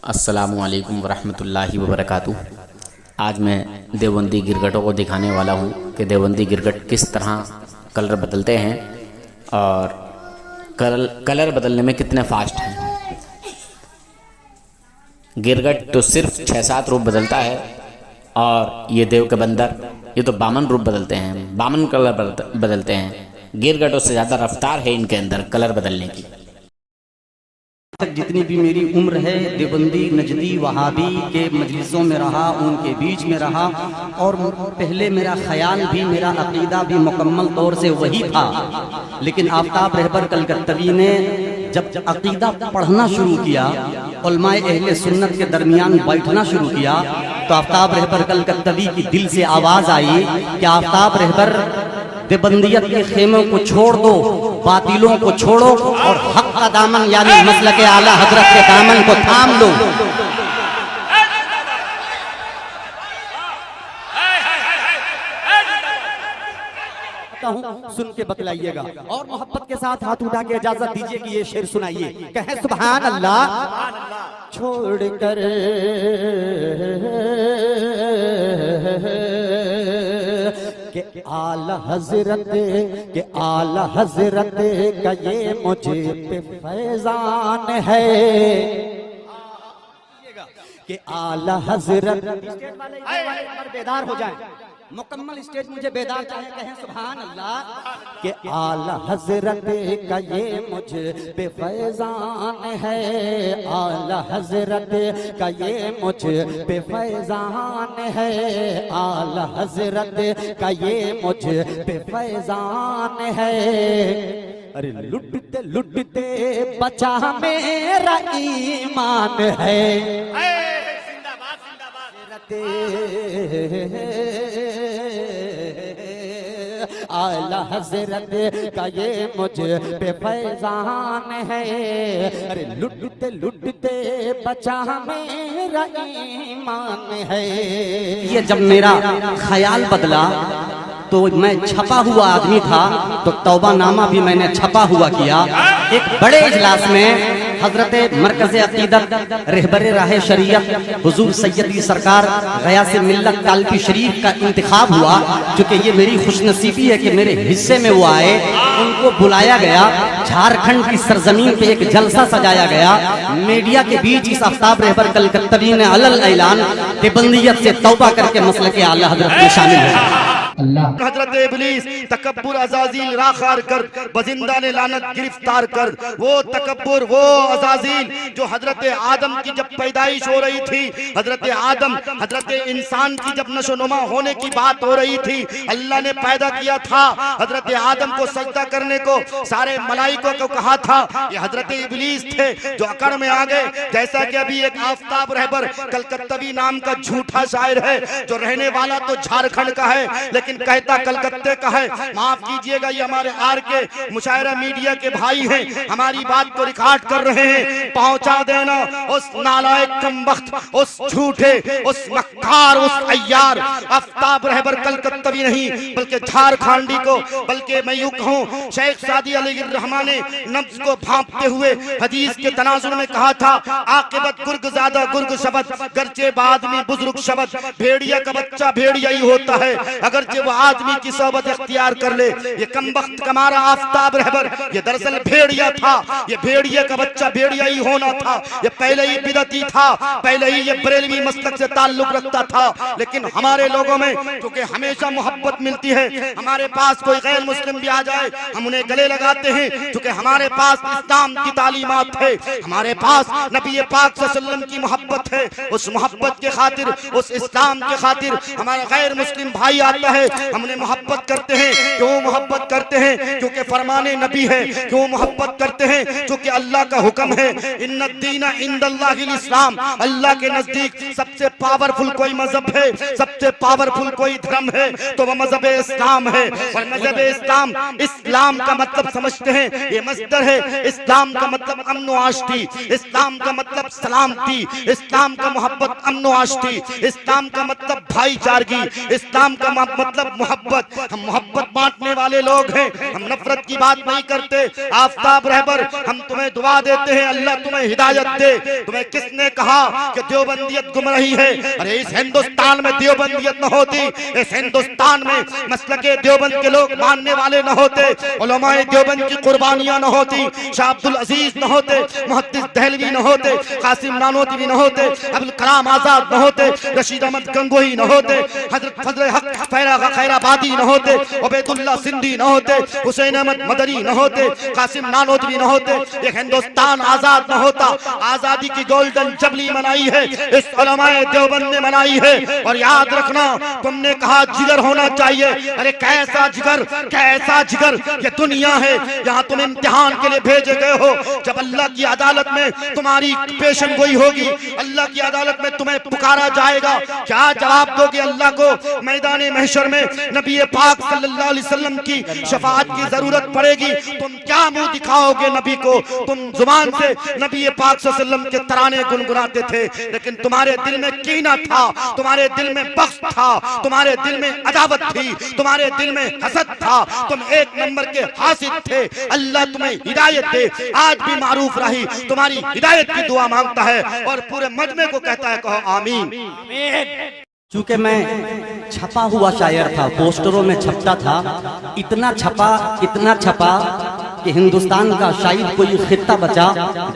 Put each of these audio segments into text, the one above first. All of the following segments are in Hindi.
अस्सलामुअलैकुम वरहमतुल्लाहि वबरकातुह। आज मैं देवबंदी गिरगटों को दिखाने वाला हूँ कि देवबंदी गिरगट किस तरह कलर बदलते हैं और कलर बदलने में कितने फास्ट हैं। गिरगट तो सिर्फ 6-7 रूप बदलता है और ये देव के बंदर ये तो 52 रूप बदलते हैं, 52 कलर बदलते हैं। गिरगटों से ज़्यादा रफ्तार है इनके अंदर कलर बदलने की। तक जितनी भी मेरी उम्र है देवबंदी नजदी वहाबी के मजलिसों में रहा, उनके बीच में रहा और पहले मेरा ख्याल भी मेरा अकीदा भी मुकम्मल तौर से वही था। लेकिन आफ्ताब रहबर कलकत्तवी ने जब अकीदा पढ़ना शुरू किया, उलमाए अहले सुन्नत के दरमियान बैठना शुरू किया, तो आफ्ताब रहबर कलकत्तवी की दिल से आवाज़ आई कि आफ्ताब रहबर देवबंदियत के खेमों को छोड़ दो, बातिलों को छोड़ो और हक का दामन यानी मसलक आला हजरत के दामन को थाम लो। सुन के बतलाइएगा और मोहब्बत के साथ हाथ उठा के इजाजत दीजिए कि ये शेर सुनाइए। कहें सुभान अल्लाह। छोड़कर के आला हजरत का ये मुझे पे फैजान है कि आला हजरत बेदार हो जाए, मुकम्मल स्टेज मुझे बेदार चाहे। कहें सुभान अल्लाह कि आला हजरत का ये मुझे पे फैजान है, आला हजरत का ये मुझे पे फैजान है, आला हजरत का ये मुझे पे फैजान है। अरे लुटते बचा मेरा ईमान है, आला हजरत का ये मुझे पे फैजान है। अरे लुटते बचा मेरा ईमान है। ये जब मेरा ख्याल बदला तो मैं छपा हुआ आदमी था, तो तौबानामा भी मैंने छपा हुआ किया। एक बड़े इजलास में हजरत मरकज़ अकीदत रहबर राह शरीयत हुजूर सैयदी सरकार गयास मिल्लत कालपी शरीफ का इंतखाब हुआ। चूँकि ये मेरी खुशनसीबी है कि मेरे हिस्से में वो आए, उनको बुलाया गया। झारखंड की सरजमीन पे एक जलसा सजाया गया। मीडिया के बीच इस आफ्ताब रहबर कलकत्तवी ने अलल ऐलान देवबंदियत से तौबा करके मसलक आला हजरत में शामिल है। हजरत इब्लीस तकब्बुर अज़ाज़ील राखार कर बजिंदा ने लानत गिरफ्तार कर। वो तकब्बुर वो अज़ाज़ील जो हजरत आदम की जब पैदाइश हो रही थी, हजरत इंसान की जब नशोनुमा होने की बात हो रही थी, अल्लाह ने पैदा किया था हजरत आदम को सजदा करने को। सारे मलाइकों को कहा था, ये हजरत इब्लीस थे जो अकड़ में आ गए। जैसा कि अभी एक आफ्ताब रहबर कलकत्तवी नाम का झूठा शायर है जो रहने वाला तो झारखंड का है लेकिन कहता कलकत्ते का है। माफ कीजिएगा, ये हमारे आर के मुशायरा मीडिया के भाई हैं, हमारी बात को रिकॉर्ड कर रहे हैं। पहुंचा देना उस नालायक कमबख्त, उस झूठे, उस मक्कार, उस अय्यार आफ्ताब रहबर कलकत्तवी नहीं बल्कि झारखंडी को, बल्कि मैं यूं कहूं शेख सादी अली रहमान ने नफ्स को भांपते हुए हदीस के तनाजुर में कहा था, आकिबत गुर्ग ज़्यादा गुर्ग शबद गर्चे बाद में बुजुर्ग शबद। भेड़िया का बच्चा भेड़िया ही होता है अगर वो आदमी की सोबत इख्तियार कर ले। ये कमबख्त कमारा आफ्ताब रहबर ये दरअसल भेड़िया था, ये भेड़िया का बच्चा भेड़िया ही होना था। ये पहले ही बिदती था, पहले ही ये बरेलवी मसलक से ताल्लुक रखता था। लेकिन हमारे लोगों में क्योंकि हमेशा मोहब्बत मिलती है, हमारे पास कोई गैर मुस्लिम भी आ जाए हम उन्हें गले लगाते हैं, क्योंकि हमारे पास इस्लाम की तालीमात है, हमारे पास नबी पाक सल्लल्लाहु अलैहि वसल्लम की मोहब्बत है। उस मोहब्बत के खातिर, उस इस्लाम के खातिर हमारा गैर मुस्लिम भाई आता है, हमने मोहब्बत करते हैं। क्यों मोहब्बत करते हैं? क्योंकि फरमाने नबी है। क्यों मोहब्बत करते हैं? क्योंकि अल्लाह का हुक्म है, इन्नद्दीन इंदल्लाहिल इस्लाम, अल्लाह के नजदीक सबसे पावरफुल कोई मजहब है, सबसे पावरफुल कोई धर्म है तो वह मजहब इस्लाम है। और मजहब इस्लाम, इस्लाम का मतलब समझते हैं, ये मस्दर है। इस्लाम का मतलब अमन व आष्टी, इस्लाम का मतलब सलामती, इस्लाम का मोहब्बत अमन व आष्टी, इस्लाम का मतलब भाईचारगी, इस्लाम का मतलब मोहब्बत। हम मोहब्बत बांटने वाले लोग हैं, हम नफरत की बात नहीं करते। आफ्ताब रहबर हम तुम्हें दुआ देते हैं, अल्लाह तुम्हें हिदायत दे। तुम्हें किसने कहा कि देवबंदियत गुमराही है? अरे इस हिंदुस्तान में देवबंदियत न होती, इस हिंदुस्तान में मसलके देवबंद के लोग मानने वाले न होते, उलमाए देवबंद की कुर्बानियां न होती, शाह अब्दुल अजीज न होते, मुहद्दिस दहलवी न होते, कासिम नानोतवी न होते, अब्दुल कलाम आजाद न होते, रशीद अहमद गंगोही न होते, हजरत फजल हक खैराबादी न होते, उबैदुल्लाह सिंधी न होते, हुसैन अहमद मदनी न होते, कासिम नानोतवी न होते, ये हिंदुस्तान आजाद न होता। आजादी की गोल्डन जुबली मनाई है इस उलमाए देवबंद ने मनाई है। और याद रखना, तुमने कहा जिगर होना चाहिए। अरे कैसा जिगर, कैसा जिगर? ये दुनिया है, यहाँ तुम इम्तिहान के लिए भेजे गए हो। जब अल्लाह की अदालत में तुम्हारी पेशन गोई होगी, अल्लाह की अदालत में तुम्हें पुकारा जाएगा, क्या जवाब दोगे अल्लाह को? मैदान महशर में नबी पाक सल्लल्लाहु अलैहि वसल्लम की शफाअत की जरूरत पड़ेगी, तुम क्या मुंह दिखाओगे नबी को? तुम जुबान से नबी पाक सल्लल्लाहु अलैहि वसल्लम के तराने गुनगुनाते थे, लेकिन तुम्हारे दिल में कीना था, तुम्हारे दिल में बख्श था, तुम्हारे दिल में अदावत थी, तुम्हारे दिल में हसद था, तुम एक नंबर के हासिद थे। अल्लाह तुम्हें हिदायत दे। आज भी मारूफ रही तुम्हारी हिदायत की दुआ मांगता है और पूरे मजमे को कहता है, कहो आमीन। चूंकि मैं छपा हुआ शायर था, पोस्टरों में छपता था, इतना छपा कि हिंदुस्तान का शायद कोई खित्ता बचा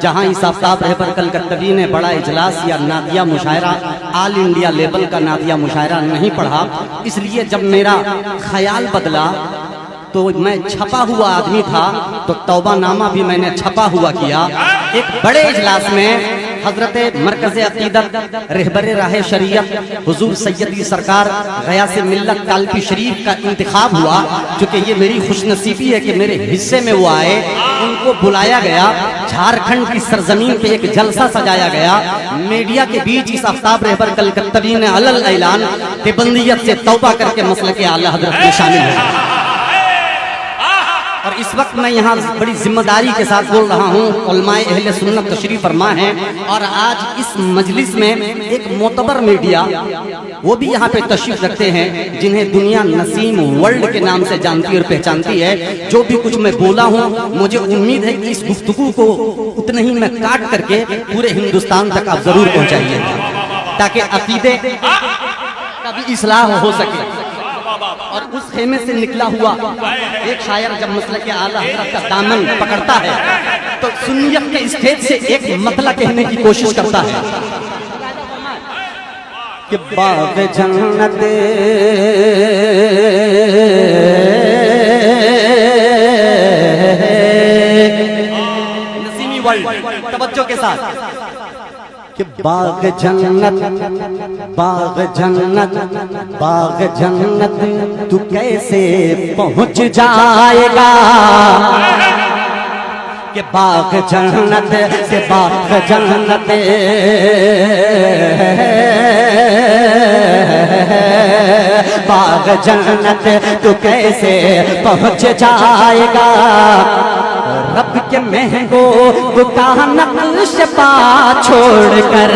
जहां इस आफ्ताब रहबर कलकत्तवी ने बड़ा इजलास या नादिया मुशायरा, ऑल इंडिया लेवल का नादिया मुशायरा नहीं पढ़ा। इसलिए जब मेरा ख्याल बदला तो मैं छपा हुआ आदमी था, तो तौबानामा भी मैंने छपा हुआ किया। एक बड़े इजलास में हजरत मरकज़ अकीदत रहबर राह शरीयत हुजूर सैयदी सरकार गयास मिल्लत कालपी शरीफ का इंतखाब हुआ, जो कि ये मेरी खुशनसीबी है कि मेरे हिस्से में वो आए। उनको बुलाया गया, झारखंड की सरजमीन पे एक जलसा सजाया गया। मीडिया के बीच इस आफ्ताब रहबर कलकत्तवी ने अलल ऐलान देवबंदियत से तौबा करके मसले के आला हजरत में शामिल हुआ। और इस वक्त मैं यहाँ बड़ी जिम्मेदारी के साथ बोल रहा हूँ, उलमाए अहले सुन्नत तशरीफ फरमा है। और आज इस मजलिस में एक मोतबर मीडिया वो भी यहाँ पे तशरीफ रखते हैं, जिन्हें दुनिया नसीम वर्ल्ड के नाम से जानती और पहचानती है। जो भी कुछ मैं बोला हूँ, मुझे उम्मीद है कि इस गुफ्तगू को उतने ही मैं काट करके पूरे हिंदुस्तान तक आप जरूर पहुँचाइएगा, ताकि अकीदे का भी इस्लाह हो सके। और उस खेमे से निकला हुआ एक शायर जब मसले के आला हज़रत का दामन पकड़ता है, तो सुन्नियत के स्टेज से एक मतला कहने की कोशिश करता है कि बाग जन्नत नसीमी वर्ल्ड, तवज्जो के साथ कि बाग जन्नत, बाग जन्नत, बाग जन्नत तू कैसे पहुंच जाएगा? कि बाग जन्नत से बाग जन्नत, बाग जन्नत तू कैसे पहुंच जाएगा? रब के महबूब का नक्श पा छोड़कर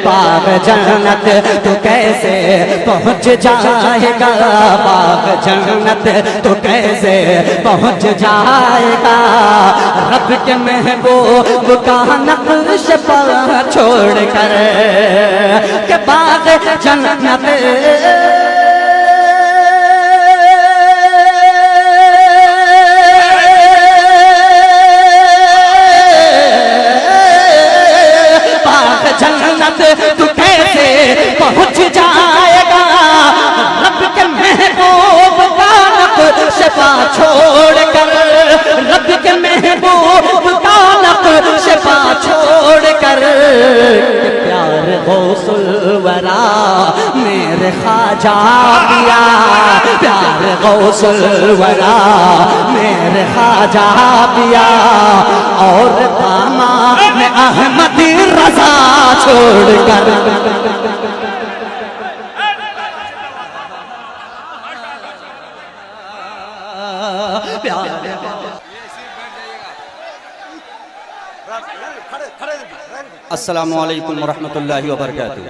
बाग जन्नत तू कैसे पहुंच जाएगा? बाग जन्नत तू कैसे पहुंच जाएगा? रब के महबूब का नक्श पा छोड़कर के बाग जन्नत जन्नत तू कैसे पहुंच जाएगा? रब के महबूब का नक्श पा छोड़कर, रब के महबूब का नक्श पा छोड़कर प्यार गौसुल वरा मेरे ख्वाजा पिया, प्यार गौसुल वरा मेरे ख्वाजा पिया, और दामा में अहमदी रजा छोड़कर अस्सलामु अलैकुम वरहमतुल्लाहि वबरकातुहू।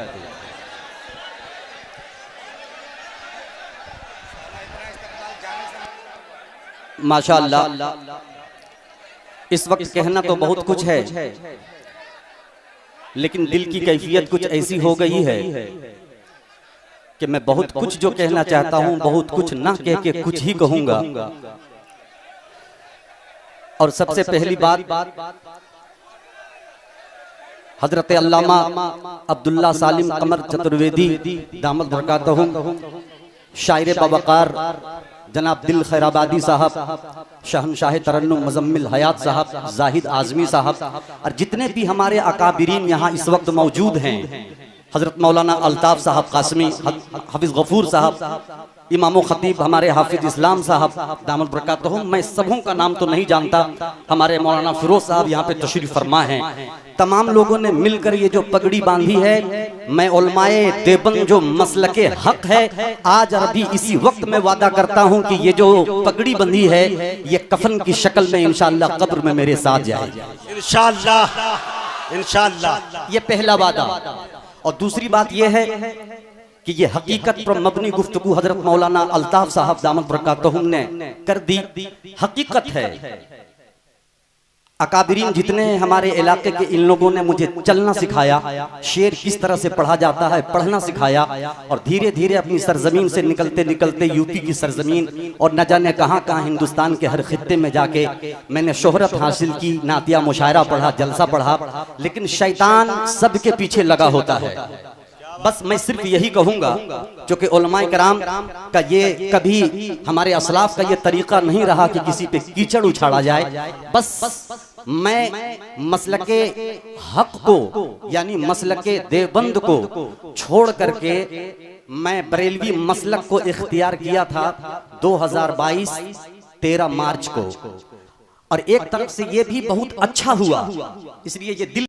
माशाअल्लाह इस वक्त कहना तो बहुत कुछ है, लेकिन दिल की कैफियत कुछ ऐसी हो गई है कि मैं बहुत कुछ जो कहना चाहता हूं बहुत कुछ ना कह के कुछ ही कहूंगा। और सबसे पहली बात हजरत अल्लामा अब्दुल्ला सालिम कमर चतुर्वेदी दामद बरकातहू, शायर बवकार जनाब दिल खैराबादी साहब, शहनशाह तरन्नुम मुजम्मिल हयात साहब, जाहिद आजमी साहब और जितने भी हमारे अकाबिरीन यहाँ इस वक्त मौजूद हैं, हजरत मौलाना अल्ताफ साहब कासमी, हाफिज गफूर साहब, इमाम खतीब हमारे हाफिज इस्लाम साहब दामद बरकातहू, मैं सबों का नाम तो नहीं जानता, हमारे मौलाना फिरोज साहब यहाँ पे तशरीफ फरमा हैं। तमाम लोगों ने मिलकर ये जो पगड़ी बांधी है, मैं उलमाए देवबंद जो मसलके हक है, आज अभी इसी वक्त में वादा करता हूँ कि ये जो पगड़ी बंधी है ये कफन की शक्ल में इंशाअल्लाह कब्र में मेरे साथ जाएगी इंशाअल्लाह इंशाअल्लाह। ये पहला वादा। और दूसरी बात यह है कि ये हकीकत पर मबनी गुफ्तगू हजरत मौलाना अल्ताफ साहब दामद बरकातहू ने कर दी। हकीकत है अकाबिरीन जितने हमारे इलाके के इन लोगों ने मुझे चलना सिखाया, शेर किस तरह से पढ़ा जाता है पढ़ना सिखाया, और धीरे धीरे अपनी सरजमीन से निकलते निकलते यूपी की सरजमीन और न जाने कहाँ कहाँ हिंदुस्तान के हर खित्ते में जाके मैंने शोहरत हासिल की, नातिया मुशायरा पढ़ा, जलसा पढ़ा, लेकिन शैतान सबके पीछे लगा होता है। बस मैं सिर्फ यही कहूंगा, क्योंकि उलमाए कराम का ये कभी हमारे असलाफ का ये तरीका नहीं रहा कि किसी पे कीचड़ उछाड़ा जाए। बस मैं मसलके हक को यानी मसलके देवबंद को छोड़ करके मैं बरेलवी मसलक को इख्तियार किया था 2022 13 मार्च को, और एक तरफ से ये भी बहुत अच्छा हुआ, इसलिए ये दिल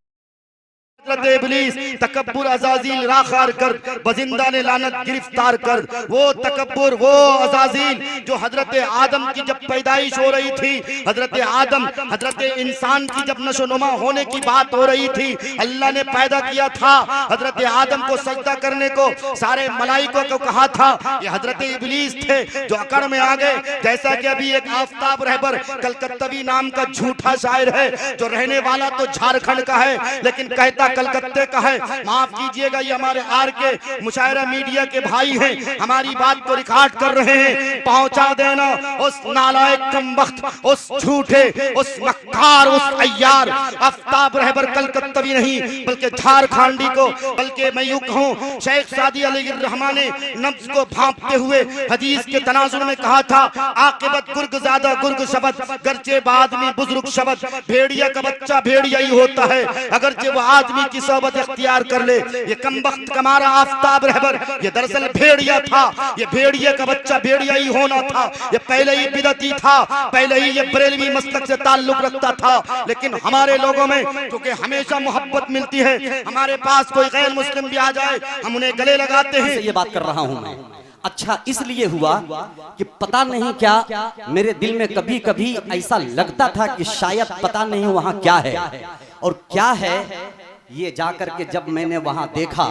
इब्लीस तकब्बुर अज़ाज़ील राखार कर, बजिंदा ने लानत गिरफ्तार कर। वो तकब्बुर वो अज़ाज़ील जो हजरत आदम की जब पैदाइश हो रही थी, हजरत आदम हजरत इंसान की जब नशोनुमा होने की बात हो रही थी, अल्लाह ने पैदा किया था हजरत आदम को सजदा करने को, सारे मलाइकों को कहा था, ये हजरत इब्लीस थे जो अकड़ में आ गए। जैसा कि अभी एक आफ्ताब रहबर कलकत्तवी नाम का झूठा शायर है जो रहने वाला तो झारखंड का है लेकिन कहता कलकत्ते का है। माफ कीजिएगा, ये हमारे आर के मुशायरा मीडिया के भाई हैं, हमारी बात को रिकॉर्ड कर रहे हैं। पहुंचा देना उस नालायक कमबख्त, उस झूठे, उस मक्कार, उस अय्यार आफ्ताब रहबर कलकत्तवी नहीं बल्कि झारखंडी को, बल्कि मैं यूं कहूं शेख सादी अली रहमान ने नफ्स को भांपते हुए हदीस के तनाजुर में कहा था, आकिबत गुर्ग ज़्यादा गुर्ग शबद, गरचे आदमी बुजुर्ग शबद, भेड़िया का बच्चा भेड़िया ही होता है अगरचे वो आदमी की सोबत इख्तियार कर ले। ये कमबख्त कमारा आफ्ताब रहबर ये दरअसल भेड़िया था, ये भेड़िया का बच्चा भेड़िया ही होना था, ये पहले ही बिदती था, पहले ही ये बरेलवी मसलक से ताल्लुक रखता था। लेकिन हमारे लोगों में क्योंकि हमेशा मोहब्बत मिलती है, हमारे पास कोई गैर मुस्लिम भी आ जाए हम उन्हें गले लगाते हैं। ये बात कर रहा हूं मैं। अच्छा इसलिए हुआ कि पता नहीं क्या मेरे दिल में कभी कभी ऐसा लगता था कि शायद पता नहीं वहां क्या है, और क्या है ये जाकर के जब मैंने वहां देखा,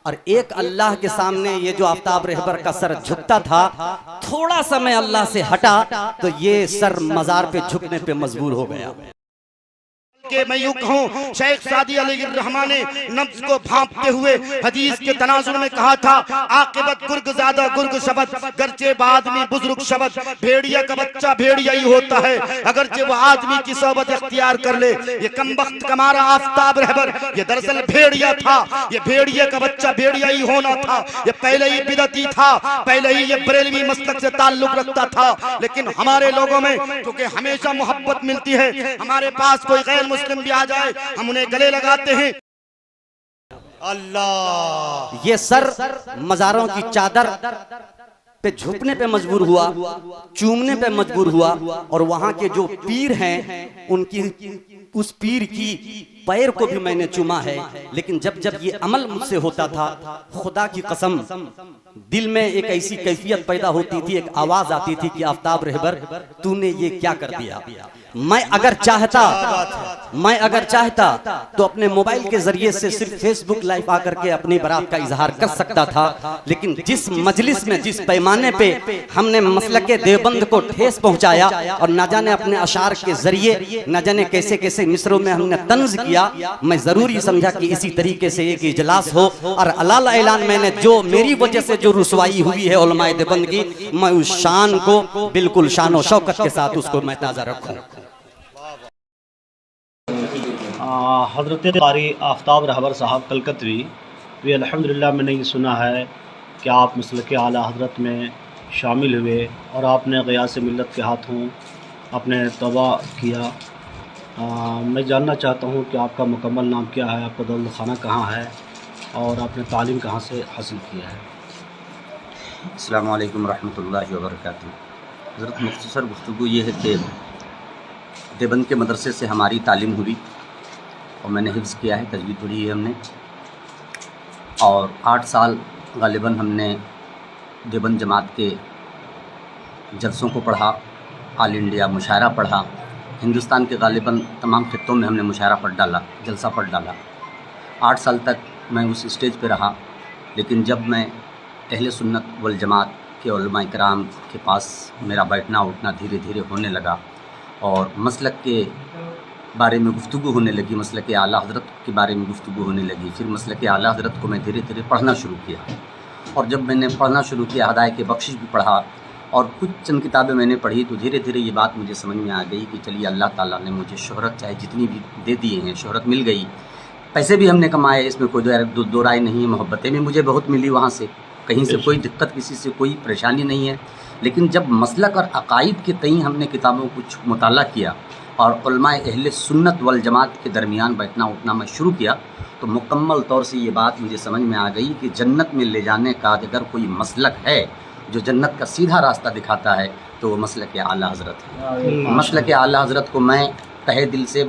और एक अल्लाह के सामने ये जो आफ्ताब रहबर का सर झुकता था, थोड़ा सा मैं अल्लाह से हटा तो ये सर मजार पे झुकने पे मजबूर हो गया। कि मैं यूं कहूं शेख सादी अली रहमान ने नफ्स को भांपते हुए हदीस के तनाजुर में कहा था, आकिबत गुर्ग ज़्यादा गुर्ग शबद, गरचे आदमी बुजुर्ग शबद, भेड़िया का बच्चा भेड़िया ही होता है अगरचे वो आदमी की सोबत इख्तियार कर ले। ये कमबख्त कमारा आफ्ताब रहबर ये दरअसल भेड़िया था, ये भेड़िया का बच्चा भेड़िया ही होना था, ये पहले ही बिदती था, पहले ही ये बरेलवी मसलक से ताल्लुक रखता था। लेकिन हमारे लोगों में क्योंकि हमेशा मोहब्बत मिलती है, हमारे पास कोई गैर मुस्लिम भी आ जाए हम उन्हें गले लगाते हैं। अल्लाह ये सर मजारों की चादर पे झुकने पे मजबूर हुआ, चूमने पे मजबूर हुआ, और वहां के जो पीर हैं उनकी उस पीर की पैर को भी मैंने चूमा है। लेकिन जब जब ये अमल मुझसे होता था, खुदा की कसम दिल में एक ऐसी कैफियत पैदा होती थी, एक आवाज आती थी कि आफ्ताब रहबर तूने ये क्या कर दिया। मैं अगर चाहता तो अपने मोबाइल के जरिए से सिर्फ फेसबुक लाइव आकर के अपनी बारात का इजहार कर सकता था, लेकिन जिस मजलिस में, जिस पैमाने पे हमने मसलक देवबंद को ठेस पहुंचाया और न जाने अपने अशार के जरिए न जाने कैसे कैसे मिसरों में हमने तंज किया, मैं जरूरी समझा कि इसी तरीके से एक इजलास हो और अलाल ऐलान मैंने जो मेरी वजह से जो रुसवाई हुई है उलमाए देवबंद की, मैं उस शान को बिल्कुल शान और शौकत के साथ उसको मैं ताज़ा रखूं। हज़रत क़ारी आफ्ताब रहबर साहब कलकतवी भी अल्हम्दुलिल्लाह मैंने ये सुना है कि आप मसलक आला हज़रत में शामिल हुए और आपने ग़यास मिल्लत के हाथों अपने तौबा किया। मैं जानना चाहता हूँ कि आपका मुकम्मल नाम क्या है, आपका दौलतखाना कहाँ है और आपने तालीम कहाँ से हासिल किया है। अस्सलामु अलैकुम रहमतुल्लाहि व बरकातुहू। हज़रत मुख्तसर गुफ्तगू ये है कि देवबंद के मदरसे से हमारी तालीम हुई और मैंने हिफ्ज़ किया है, तजवीद पढ़ी है हमने, और 8 साल गालिबन हमने देवबंद जमात के जलसों को पढ़ा, ऑल इंडिया मुशायरा पढ़ा, हिंदुस्तान के गालिबन तमाम खित्तों में हमने मुशायरा पढ़ डाला, जलसा पढ़ डाला। 8 साल तक मैं उस स्टेज पे रहा, लेकिन जब मैं अहले सुन्नत वल जमात के उलमा इकराम के पास मेरा बैठना उठना धीरे धीरे होने लगा और मसलक के बारे में गुफ्तगू होने लगी, मसलक आला हज़रत के बारे में गुफ्तगू होने लगी, फिर मसलक आला हज़रत को मैं धीरे धीरे पढ़ना शुरू किया। और जब मैंने पढ़ना शुरू किया, हदायत बख्शिश भी पढ़ा और कुछ चंद किताबें मैंने पढ़ी, तो धीरे धीरे ये बात मुझे समझ में आ गई कि चलिए अल्लाह ताला ने मुझे शोहरत चाहे जितनी भी दे दिए हैं, शोहरत मिल गई, पैसे भी हमने कमाए, इसमें कोई दो राय नहीं है, मोहब्बतें भी मुझे बहुत मिली वहाँ से, कहीं से कोई दिक्कत, किसी से कोई परेशानी नहीं है। लेकिन जब मसलक और अकायद के तई हमने किताबों को मुताला किया और उलमाए अहले सुन्नत वल जमात के दरमियान बैठना उठना मैं शुरू किया, तो मुकम्मल तौर से ये बात मुझे समझ में आ गई कि जन्नत में ले जाने का अगर कोई मसलक है जो जन्नत का सीधा रास्ता दिखाता है तो वो मसलक आला हज़रत है। मसलक आला हज़रत को मैं तहे दिल से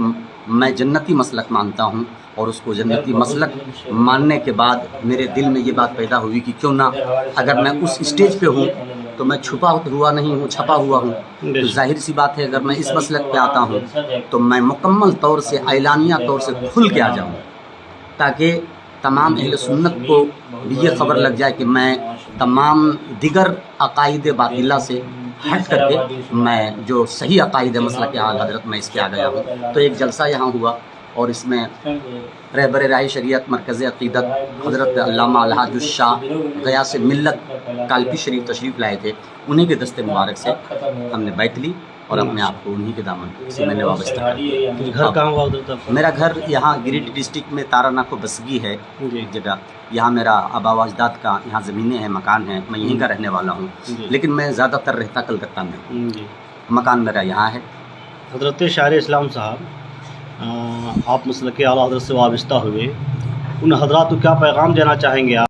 मैं जन्नती मसलक मानता हूँ और उसको जन्नती मसलक मानने के बाद मेरे दिल में ये बात पैदा हुई कि क्यों ना, अगर मैं उस स्टेज पे हूँ तो मैं छुपा हुआ नहीं हूँ, छपा हुआ हूँ, तो जाहिर सी बात है अगर मैं इस मसलक पे आता हूँ तो मैं मुकम्मल तौर से ऐलानिया तौर से खुल के आ जाऊँ, ताकि तमाम अहले सुन्नत को भी ये ख़बर लग जाए कि मैं तमाम दिगर अकायद बातिला से हट करके मैं जो सही अकायद मसलक आला हज़रत में इस पे आ गया हूँ। तो एक जलसा यहाँ हुआ और इसमें रहबर राही शरीयत मरकज़ अक़ीदत हज़रत अल्लामा अलहाजुश शाह ग़यास मिल्लत कालपी शरीफ तशरीफ़ लाए थे, उन्हीं के दस्ते मुबारक से हमने बैत ली और अपने आप को उन्हीं के दामन से मैंने वाबस्ता कर दिया। घर कहाँ हुआ? मेरा घर यहाँ गिरिडीह डिस्ट्रिक्ट में तारानाको बसगी है जगह, यहाँ मेरा आबा अजदाद का यहाँ ज़मीनें हैं, मकान है, मैं यहीं का रहने वाला हूँ, लेकिन मैं ज़्यादातर रहता कलकत्ता में हूँ, मकान मेरा यहाँ है। हज़रत शायर इस्लाम साहब, आप मसलक आला हज़रत से वाबस्ता हुए, उन हज़रात को क्या पैगाम देना चाहेंगे आप?